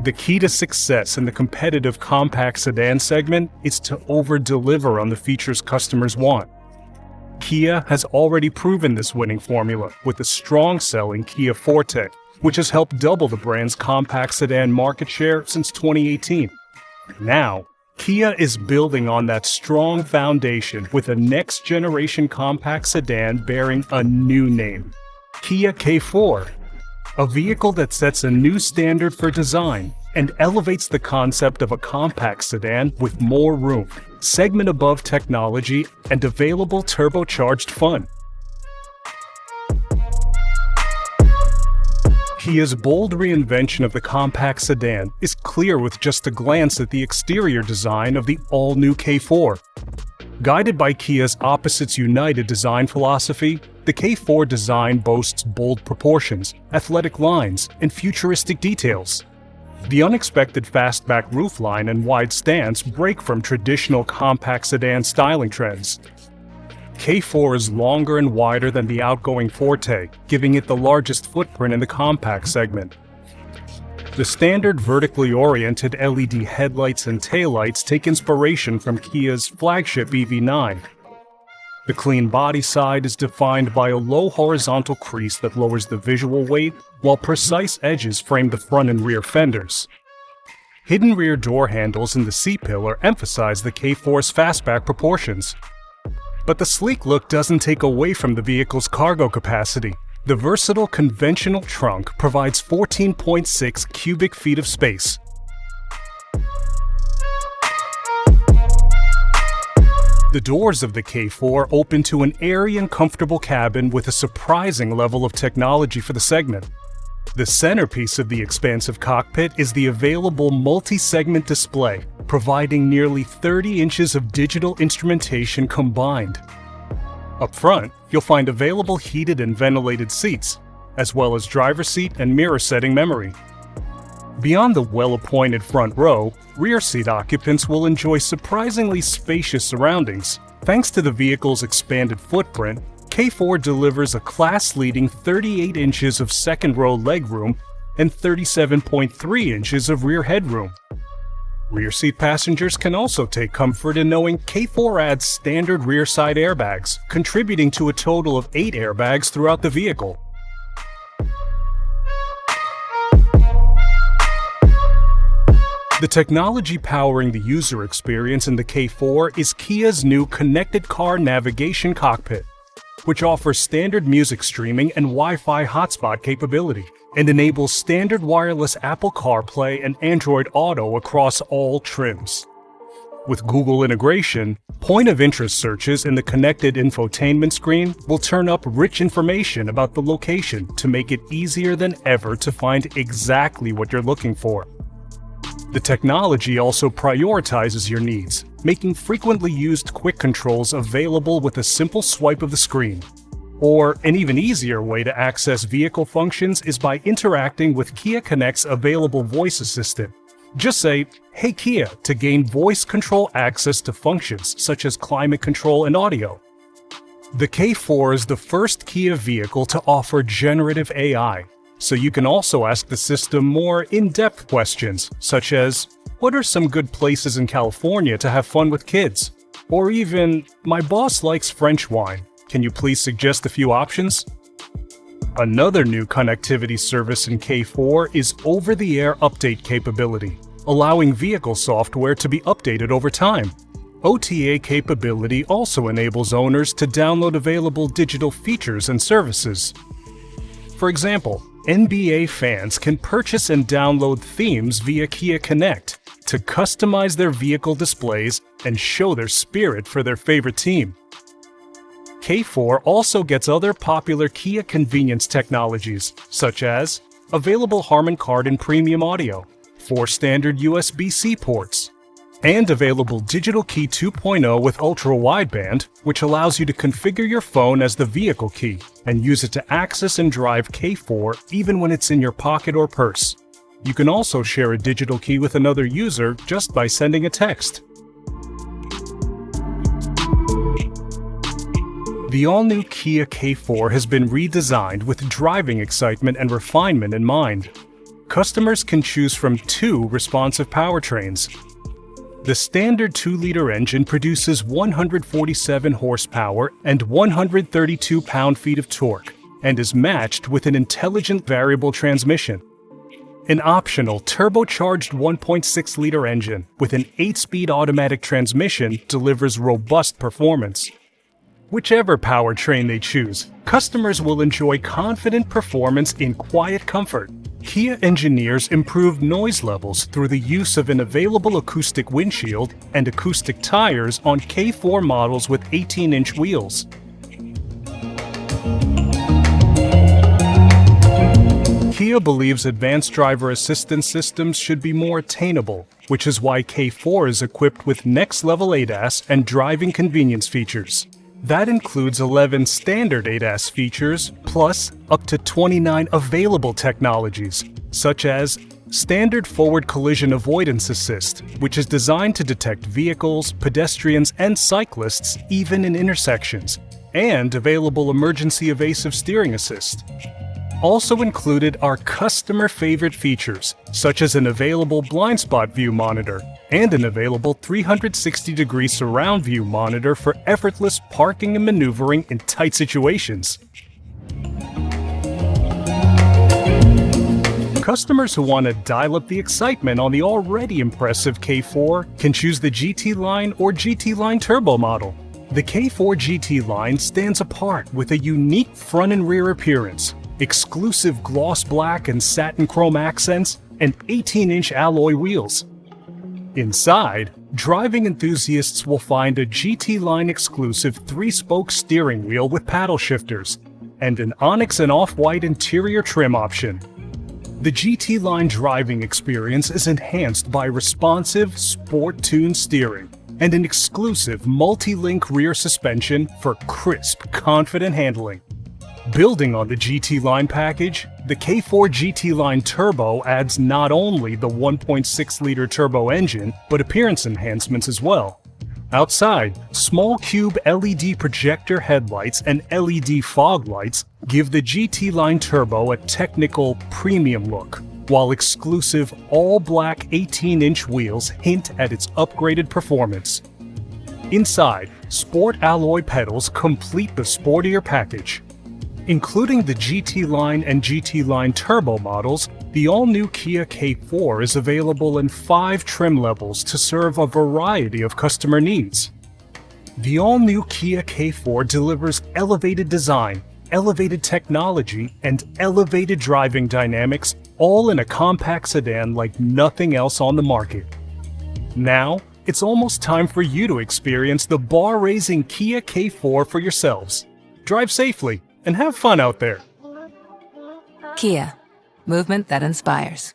The key to success in the competitive compact sedan segment is to over-deliver on the features customers want. Kia has already proven this winning formula with the strong-selling Kia Forte, which has helped double the brand's compact sedan market share since 2018. Now, Kia is building on that strong foundation with a next-generation compact sedan bearing a new name, Kia K4, a vehicle that sets a new standard for design and elevates the concept of a compact sedan with more room, segment-above technology, and available turbocharged fun. Kia's bold reinvention of the compact sedan is clear with just a glance at the exterior design of the all-new K4. Guided by Kia's Opposites United design philosophy, the K4 design boasts bold proportions, athletic lines, and futuristic details. The unexpected fastback roofline and wide stance break from traditional compact sedan styling trends. K4 is longer and wider than the outgoing Forte, giving it the largest footprint in the compact segment. The standard vertically oriented LED headlights and taillights take inspiration from Kia's flagship EV9. The clean body side is defined by a low horizontal crease that lowers the visual weight, while precise edges frame the front and rear fenders. Hidden rear door handles in the C-pillar emphasize the K4's fastback proportions. But the sleek look doesn't take away from the vehicle's cargo capacity. The versatile conventional trunk provides 14.6 cubic feet of space. The doors of the K4 open to an airy and comfortable cabin with a surprising level of technology for the segment. The centerpiece of the expansive cockpit is the available multi-segment display, providing nearly 30 inches of digital instrumentation combined. Up front, you'll find available heated and ventilated seats, as well as driver's seat and mirror setting memory. Beyond the well-appointed front row, rear seat occupants will enjoy surprisingly spacious surroundings. Thanks to the vehicle's expanded footprint, K4 delivers a class-leading 38 inches of second-row legroom and 37.3 inches of rear headroom. Rear seat passengers can also take comfort in knowing K4 adds standard rear side airbags, contributing to a total of 8 airbags throughout the vehicle. The technology powering the user experience in the K4 is Kia's new connected car navigation cockpit, which offers standard music streaming and Wi-Fi hotspot capability, and enables standard wireless Apple CarPlay and Android Auto across all trims. With Google integration, point-of-interest searches in the connected infotainment screen will turn up rich information about the location to make it easier than ever to find exactly what you're looking for. The technology also prioritizes your needs, making frequently used quick controls available with a simple swipe of the screen. Or an even easier way to access vehicle functions is by interacting with Kia Connect's available voice assistant. Just say, "Hey Kia," to gain voice control access to functions such as climate control and audio. The K4 is the first Kia vehicle to offer generative AI, so you can also ask the system more in-depth questions, such as, "What are some good places in California to have fun with kids?" Or even, "My boss likes French wine. Can you please suggest a few options?" Another new connectivity service in K4 is over-the-air update capability, allowing vehicle software to be updated over time. OTA capability also enables owners to download available digital features and services. For example, NBA fans can purchase and download themes via Kia Connect to customize their vehicle displays and show their spirit for their favorite team. K4 also gets other popular Kia convenience technologies, such as available Harman Kardon premium audio, 4 standard USB-C ports, and available Digital Key 2.0 with ultra-wideband, which allows you to configure your phone as the vehicle key and use it to access and drive K4 even when it's in your pocket or purse. You can also share a digital key with another user just by sending a text. The all-new Kia K4 has been redesigned with driving excitement and refinement in mind. customers can choose from two responsive powertrains. The standard 2-liter engine produces 147 horsepower and 132 pound-feet of torque, and is matched with an intelligent variable transmission. An optional turbocharged 1.6-liter engine with an 8-speed automatic transmission delivers robust performance. Whichever powertrain they choose, customers will enjoy confident performance in quiet comfort. Kia engineers improved noise levels through the use of an available acoustic windshield and acoustic tires on K4 models with 18-inch wheels. Kia believes advanced driver assistance systems should be more attainable, which is why K4 is equipped with next-level ADAS and driving convenience features. That includes 11 standard ADAS features, plus up to 29 available technologies, such as Standard Forward Collision Avoidance Assist, which is designed to detect vehicles, pedestrians, and cyclists even in intersections, and available Emergency Evasive Steering Assist. Also included are customer-favorite features, such as an available blind spot view monitor and an available 360-degree surround view monitor for effortless parking and maneuvering in tight situations. Customers who want to dial up the excitement on the already impressive K4 can choose the GT Line or GT Line Turbo model. The K4 GT Line stands apart with a unique front and rear appearance, exclusive gloss black and satin chrome accents, and 18-inch alloy wheels. Inside, driving enthusiasts will find a GT Line exclusive 3-spoke steering wheel with paddle shifters, and an onyx and off-white interior trim option. The GT Line driving experience is enhanced by responsive, sport-tuned steering, and an exclusive multi-link rear suspension for crisp, confident handling. Building on the GT Line package, the K4 GT Line Turbo adds not only the 1.6-liter turbo engine, but appearance enhancements as well. Outside, small cube LED projector headlights and LED fog lights give the GT Line Turbo a technical, premium look, while exclusive all-black 18-inch wheels hint at its upgraded performance. Inside, sport alloy pedals complete the sportier package. Including the GT Line and GT Line Turbo models, the all-new Kia K4 is available in 5 trim levels to serve a variety of customer needs. The all-new Kia K4 delivers elevated design, elevated technology, and elevated driving dynamics, all in a compact sedan like nothing else on the market. Now, it's almost time for you to experience the bar-raising Kia K4 for yourselves. Drive safely and have fun out there. Kia, movement that inspires.